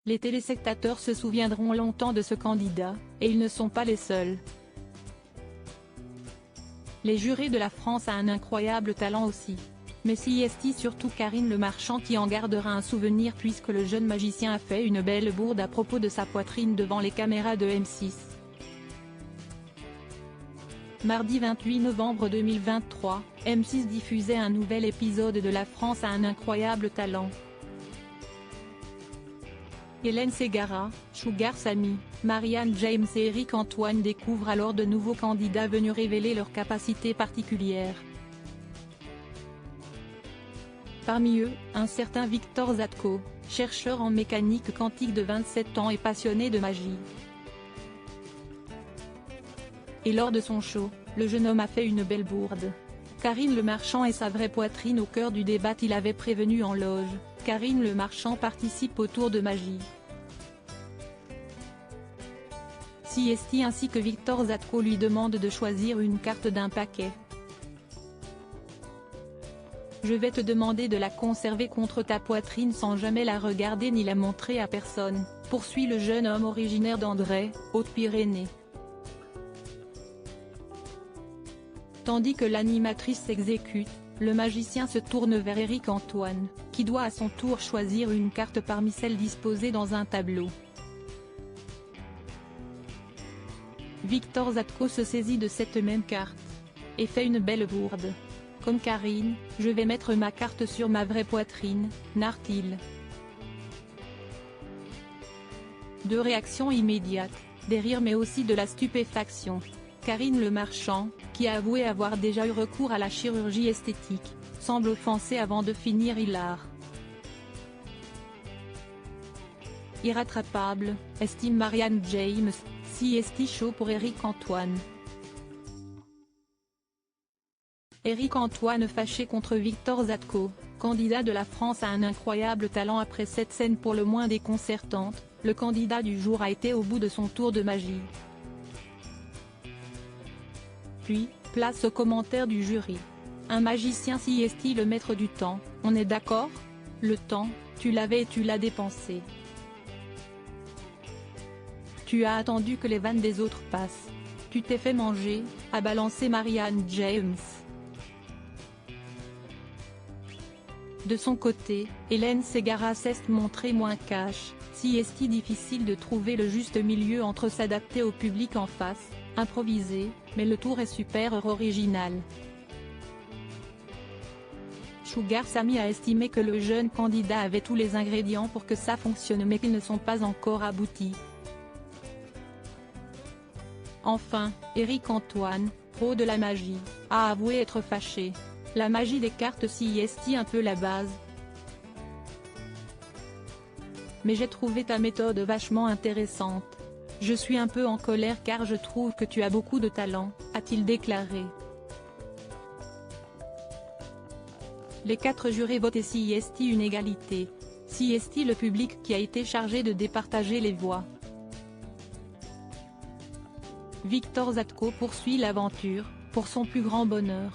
Les téléspectateurs se souviendront longtemps de ce candidat, et ils ne sont pas les seuls. Les jurés de la France a un incroyable talent aussi. Mais CST surtout Karine Le Marchand qui en gardera un souvenir puisque le jeune magicien a fait une belle bourde à propos de sa poitrine devant les caméras de M6. Mardi 28 novembre 2023, M6 diffusait un nouvel épisode de La France a un incroyable talent. Hélène Ségara, Sugar Sammy, Marianne James et Éric Antoine découvrent alors de nouveaux candidats venus révéler leurs capacités particulières. Parmi eux, un certain Victor Zatko, chercheur en mécanique quantique de 27 ans et passionné de magie. Et lors de son show, le jeune homme a fait une belle bourde. Karine Le Marchand et sa vraie poitrine au cœur du débat. Il avait prévenu en loge, Karine Le Marchand participe au tour de magie. CST ainsi que Victor Zatko lui demandent de choisir une carte d'un paquet. Je vais te demander de la conserver contre ta poitrine sans jamais la regarder ni la montrer à personne, poursuit le jeune homme originaire d'André, Haute-Pyrénées. Tandis que l'animatrice s'exécute, le magicien se tourne vers Éric Antoine, qui doit à son tour choisir une carte parmi celles disposées dans un tableau. Victor Zatko se saisit de cette même carte et fait une belle bourde. Comme Karine, je vais mettre ma carte sur ma vraie poitrine, narre-t-il. Deux réactions immédiates, des rires mais aussi de la stupéfaction. Karine Le Marchand, qui a avoué avoir déjà eu recours à la chirurgie esthétique, semble offensée avant de finir hilar. Irrattrapable, estime Marianne James, CST Show pour Éric Antoine. Éric Antoine fâché contre Victor Zatko, candidat de la France a un incroyable talent. Après cette scène pour le moins déconcertante, le candidat du jour a été au bout de son tour de magie. Puis, place aux commentaires du jury. Un magicien CST le maître du temps, on est d'accord? Le temps, tu l'avais et tu l'as dépensé. Tu as attendu que les vannes des autres passent. Tu t'es fait manger, a balancé Marianne James. De son côté, Hélène Ségara s'est montrée moins cash, CST difficile de trouver le juste milieu entre s'adapter au public en face, improviser, mais le tour est super original. Sugar Sammy a estimé que le jeune candidat avait tous les ingrédients pour que ça fonctionne mais qu'ils ne sont pas encore aboutis. Enfin, Éric Antoine, pro de la magie, a avoué être fâché. La magie des cartes CST un peu la base. Mais j'ai trouvé ta méthode vachement intéressante. Je suis un peu en colère car je trouve que tu as beaucoup de talent, a-t-il déclaré. Les 4 jurés votent et CST une égalité. CST le public qui a été chargé de départager les voix. Victor Zatko poursuit l'aventure, pour son plus grand bonheur.